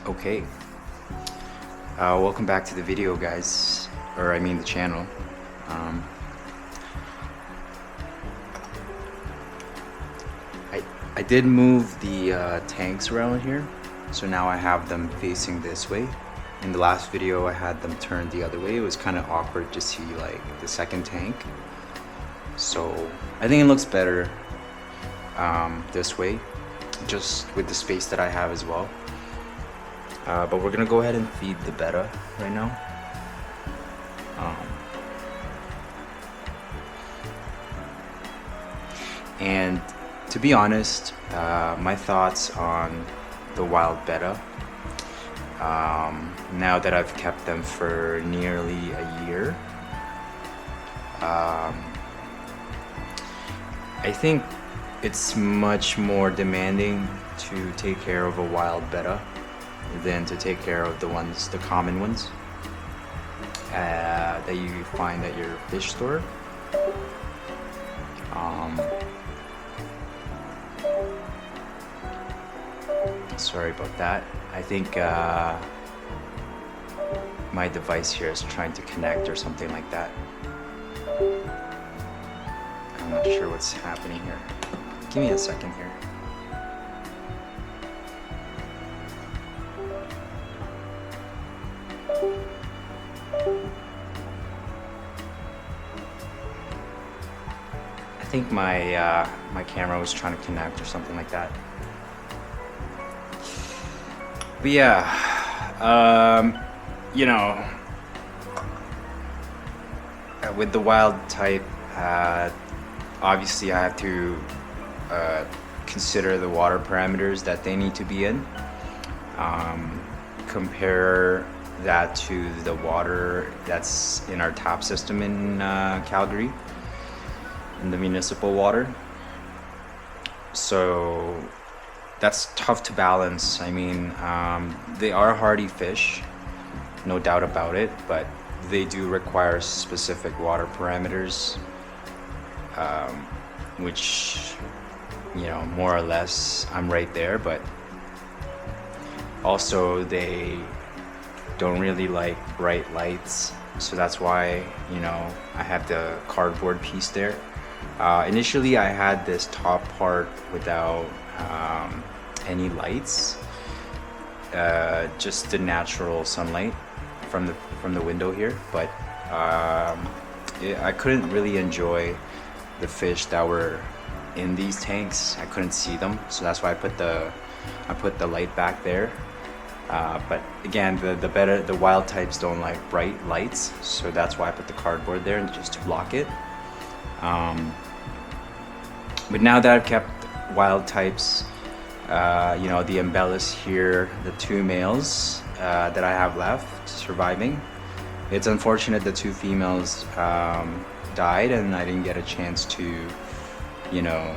Okay, welcome back to the video, guys, or I mean the channel. Um, I did move the tanks around here, so now I have them facing this way. In the last video I had them turned the other way. It was kind of awkward to see like the second tank, so I think it looks better this way, just with the space that I have as well. But we're gonna go ahead and feed the betta right now. And to be honest, my thoughts on the wild betta, now that I've kept them for nearly a year, I think it's much more demanding to take care of a wild betta than to take care of the common ones that you find at your fish store. Sorry about that. I think my device here is trying to connect or something like that. I'm not sure what's happening here. Give me a second here. I think my camera was trying to connect or something like that. But yeah, you know, with the wild type, obviously I have to consider the water parameters that they need to be in. Compare that to the water that's in our tap system in Calgary, in the municipal water. So that's tough to balance. I mean, they are hardy fish, no doubt about it, but they do require specific water parameters, which, you know, more or less I'm right there, but also they don't really like bright lights, so that's why, you know, I have the cardboard piece there. Initially I had this top part without any lights, just the natural sunlight from the window here, but I couldn't really enjoy the fish that were in these tanks. I couldn't see them, so that's why I put the light back there. But again, the wild types don't like bright lights, so that's why I put the cardboard there just to block it. But now that I've kept wild types, you know, the embellis here, the two males that I have left surviving. It's unfortunate the two females died and I didn't get a chance to, you know,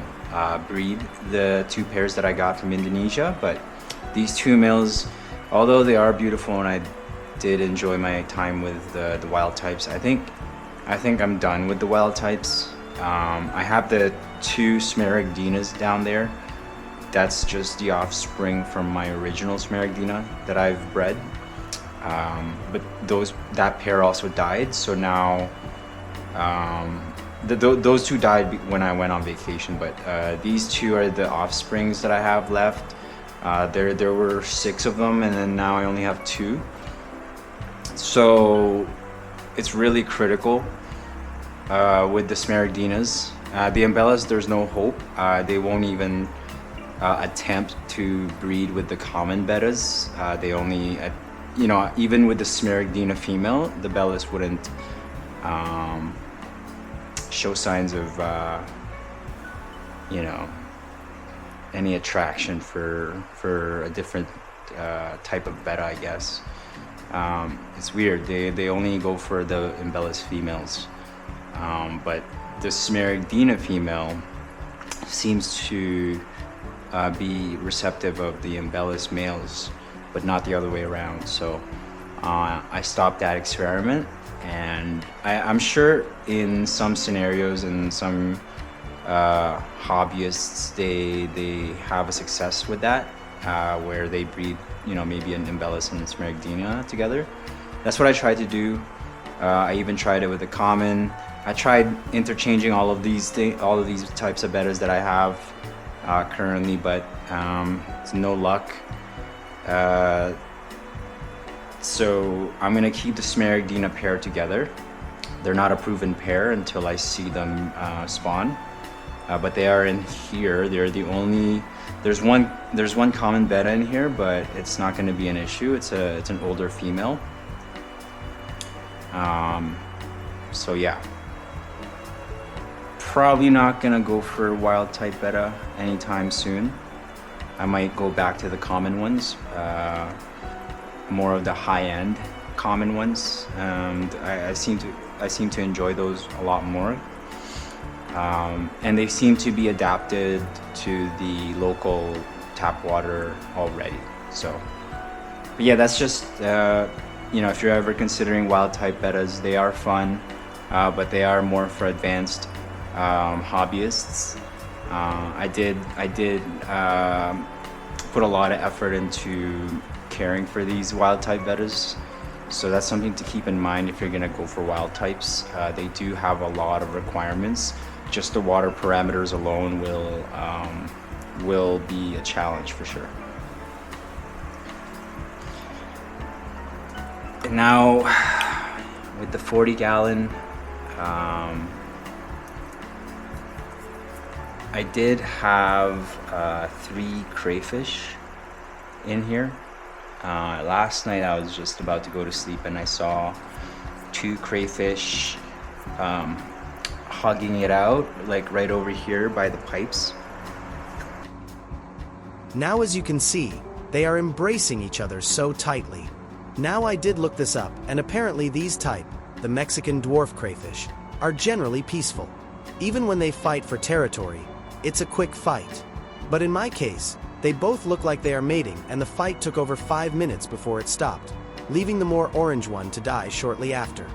breed the two pairs that I got from Indonesia. But these two males, although they are beautiful and I did enjoy my time with the wild types, I think I'm done with the wild types. I have the two Smaragdinas down there. That's just the offspring from my original Smaragdina that I've bred. But that pair also died, so now those two died when I went on vacation, but these two are the offsprings that I have left. There were 6 of them, and then now I only have 2. So it's really critical with the Smaragdinas. The embellis, there's no hope. They won't even attempt to breed with the common bettas. They only, you know, even with the Smaragdina female, the bellis wouldn't show signs of, you know, any attraction for a different type of betta, I guess. It's weird. They only go for the embellis females, but the Smaragdina female seems to be receptive of the embellis males, but not the other way around. So I stopped that experiment, and I'm sure in some scenarios and some hobbyists, they have a success with that. where they breed, maybe an Embellus and Smaragdina together. That's what I tried to do. I even tried it with the common. I tried interchanging all of these types of bettas that I have currently, but it's no luck. So I'm gonna keep the Smaragdina pair together. They're not a proven pair until I see them spawn, but they are in here. They're the only. There's one common betta in here, but it's not going to be an issue. It's an older female. So yeah, probably not gonna go for wild type betta anytime soon. I might go back to the common ones, more of the high-end common ones, and I seem to enjoy those a lot more. And they seem to be adapted to the local tap water already. So, but yeah, that's just if you're ever considering wild type bettas, they are fun, but they are more for advanced hobbyists. I did put a lot of effort into caring for these wild type bettas, so that's something to keep in mind if you're gonna go for wild types. They do have a lot of requirements. Just the water parameters alone will be a challenge for sure. And now with the 40 gallon, I did have 3 crayfish in here. Last night I was just about to go to sleep and I saw 2 crayfish hugging it out, like right over here by the pipes. Now as you can see, they are embracing each other so tightly. Now I did look this up, and apparently these type, the Mexican dwarf crayfish, are generally peaceful. Even when they fight for territory, it's a quick fight. But in my case, they both look like they are mating, and the fight took over 5 minutes before it stopped, leaving the more orange one to die shortly after.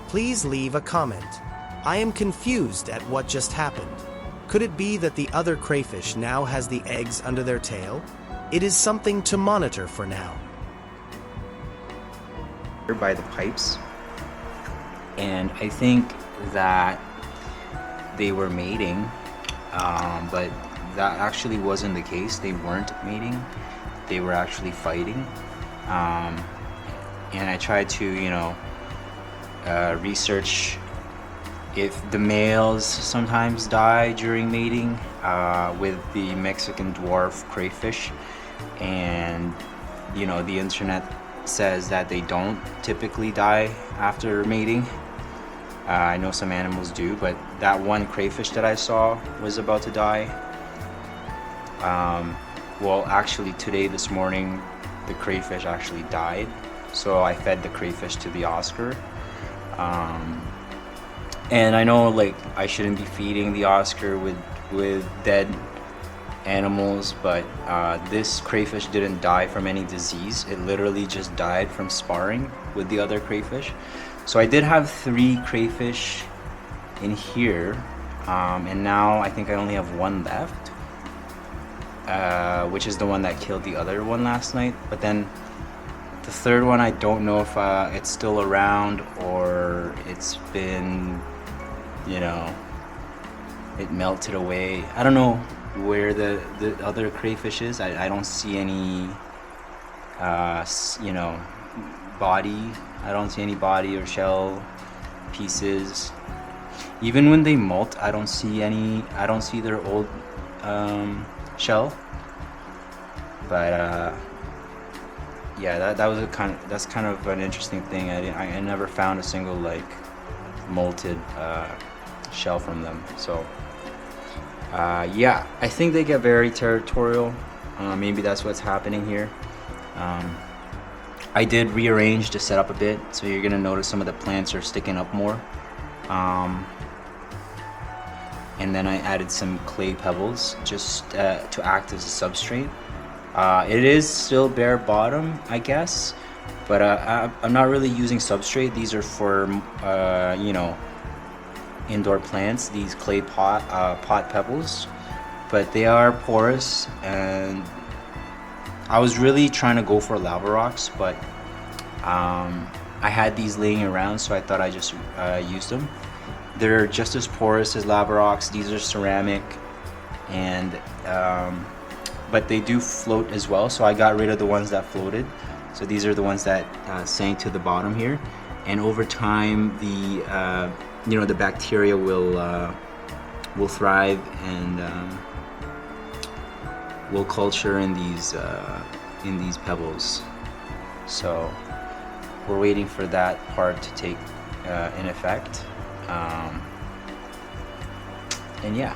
Please leave a comment. I am confused at what just happened. Could it be that the other crayfish now has the eggs under their tail? It is something to monitor for now. By the pipes, and I think that they were mating, but that actually wasn't the case. They weren't mating, they were actually fighting. And I tried to research if the males sometimes die during mating with the Mexican dwarf crayfish, and the internet says that they don't typically die after mating. I know some animals do, but that one crayfish that I saw was about to die. Well, actually this morning, the crayfish actually died. So I fed the crayfish to the Oscar. And I know I shouldn't be feeding the Oscar with dead animals, but this crayfish didn't die from any disease. It literally just died from sparring with the other crayfish. So I did have 3 crayfish in here, and now I think I only have 1 left, which is the one that killed the other one last night. But then the third one, I don't know if it's still around or it's been, it melted away. I don't know where the other crayfish is. I don't see any body. I don't see any body or shell pieces. Even when they molt, I don't see their old shell. But yeah, that's kind of an interesting thing. I never found a single molted shell from them. So yeah, I think they get very territorial. Maybe that's what's happening here. I did rearrange the setup a bit, so you're gonna notice some of the plants are sticking up more. And then I added some clay pebbles just to act as a substrate. It is still bare bottom, I guess, but I'm not really using substrate. These are for indoor plants, these clay pot pebbles. but they are porous, and I was really trying to go for lava rocks, but I had these laying around, so I thought I just used them. They're just as porous as lava rocks. These are ceramic, and but they do float as well, so I got rid of the ones that floated. So these are the ones that sank to the bottom here, and over time the the bacteria will thrive and will culture in these pebbles. So we're waiting for that part to take in effect, and yeah,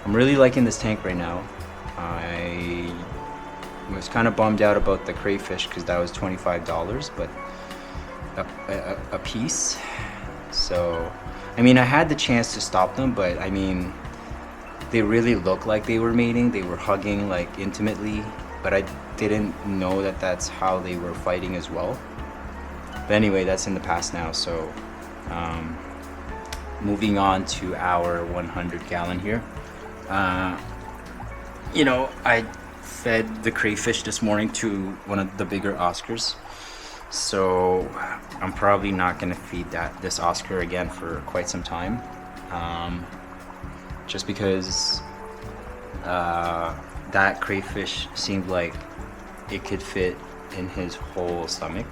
I'm really liking this tank right now. I was kind of bummed out about the crayfish because that was $25, but a piece. So I mean, I had the chance to stop them, but I mean, they really looked like they were mating. They were hugging like intimately, but I didn't know that that's how they were fighting as well. But anyway, that's in the past now. So moving on to our 100 gallon here. I fed the crayfish this morning to one of the bigger Oscars. So I'm probably not gonna feed this Oscar again for quite some time. Just because that crayfish seemed like it could fit in his whole stomach.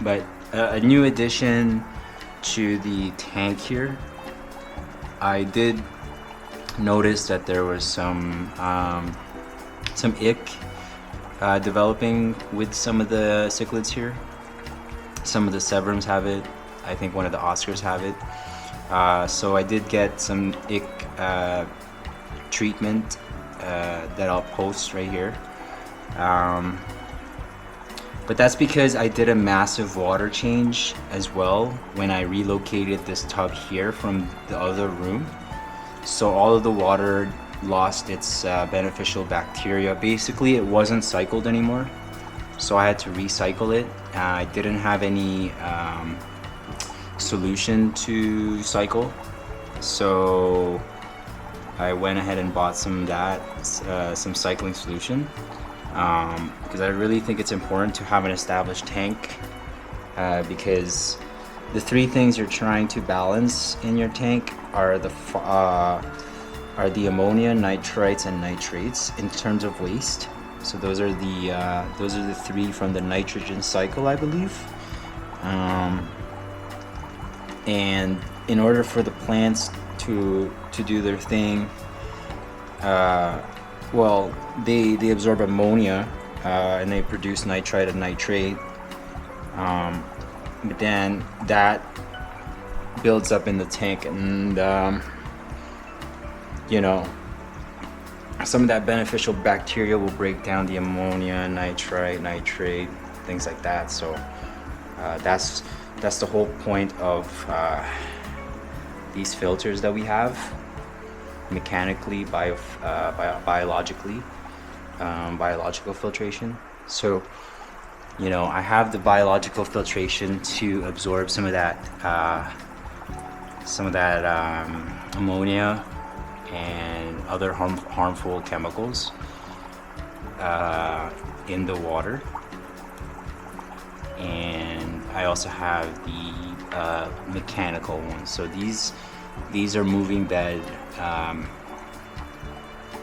But a new addition to the tank here, I did notice that there was some ick developing with some of the cichlids here. Some of the Severums have it. I think one of the Oscars have it. So I did get some ick treatment that I'll post right here. But that's because I did a massive water change as well when I relocated this tub here from the other room. So all of the water lost its beneficial bacteria. Basically, it wasn't cycled anymore, so I had to recycle it. I didn't have any solution to cycle, so I went ahead and bought some of that, some cycling solution, because I really think it's important to have an established tank, because the three things you're trying to balance in your tank are the ammonia, nitrites, and nitrates in terms of waste. So those are the three from the nitrogen cycle, I believe. And in order for the plants to do their thing, well, they absorb ammonia and they produce nitrite and nitrate. But then that builds up in the tank, and some of that beneficial bacteria will break down the ammonia, nitrite, nitrate, things like that. So that's the whole point of these filters that we have, mechanically, biologically, biological filtration. So I have the biological filtration to absorb some of that ammonia and other harmful chemicals in the water. And I also have the mechanical ones. So these are moving bed,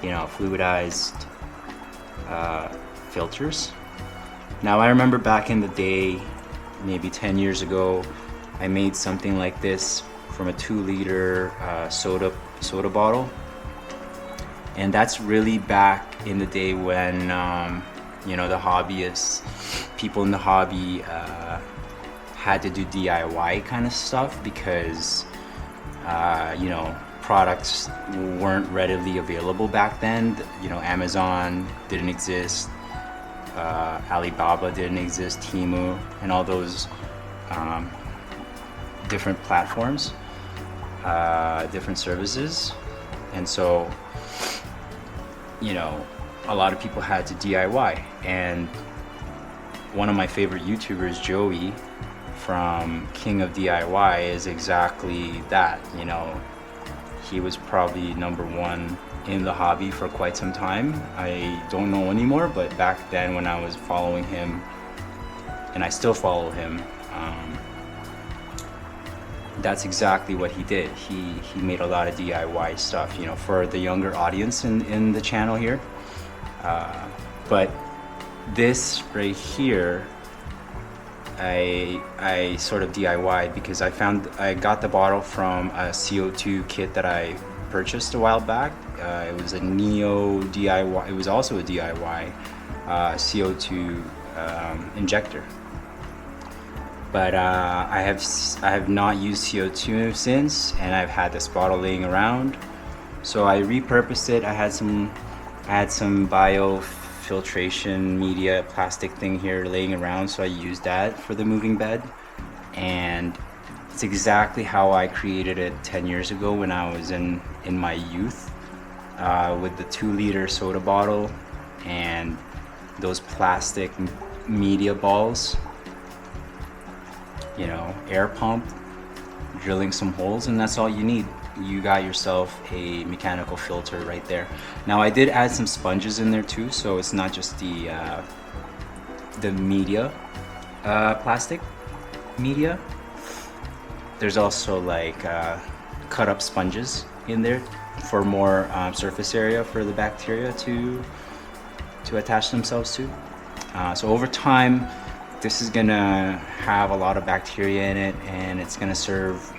fluidized filters. Now I remember back in the day, maybe 10 years ago, I made something like this from a 2-liter soda bottle, and that's really back in the day when the hobbyists, people in the hobby, had to do DIY kind of stuff because products weren't readily available back then. Amazon didn't exist, Alibaba didn't exist, Temu, and all those different platforms, different services. And so a lot of people had to DIY, and one of my favorite YouTubers, Joey, from King of DIY is exactly that. You know, he was probably #1 in the hobby for quite some time. I don't know anymore, but back then when I was following him, and I still follow him, that's exactly what he did. He made a lot of DIY stuff, you know, for the younger audience in the channel here. But this right here, I sort of DIY'd because I got the bottle from a CO2 kit that I purchased a while back. It was a Neo DIY. It was also a DIY CO2 injector. But I have not used CO2 since, and I've had this bottle laying around. So I repurposed it. I had some biofiltration media plastic thing here laying around, so I used that for the moving bed. And it's exactly how I created it 10 years ago when I was in my youth, with the 2-liter soda bottle and those plastic media balls. You know, air pump, drilling some holes, and that's all you need. You got yourself a mechanical filter right there. Now I did add some sponges in there too, so it's not just the media, plastic media. There's also like cut up sponges in there for more surface area for the bacteria to attach themselves to. So over time, this is gonna have a lot of bacteria in it, and it's gonna serve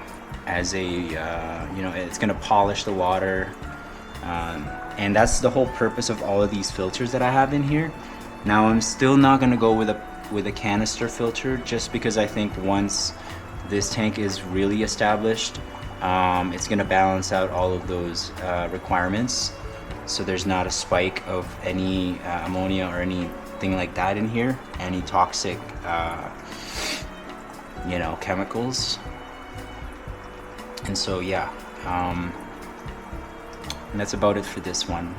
as a, you know, it's gonna polish the water. And that's the whole purpose of all of these filters that I have in here. Now I'm still not gonna go with a canister filter, just because I think once this tank is really established, it's gonna balance out all of those requirements. So there's not a spike of any ammonia or anything like that in here, any toxic you know, chemicals. And so yeah, and that's about it for this one.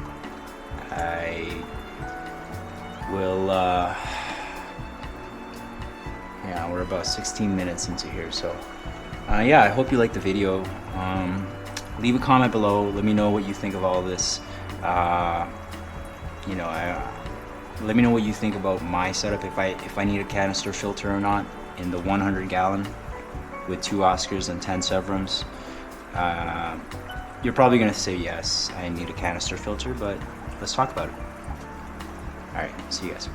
I will yeah, we're about 16 minutes into here, so yeah, I hope you liked the video. Leave a comment below, let me know what you think of all this. You know, let me know what you think about my setup, if I need a canister filter or not in the 100 gallon with 2 Oscars and 10 Sevrums. You're probably gonna say yes, I need a canister filter, but let's talk about it. Alright, see you guys.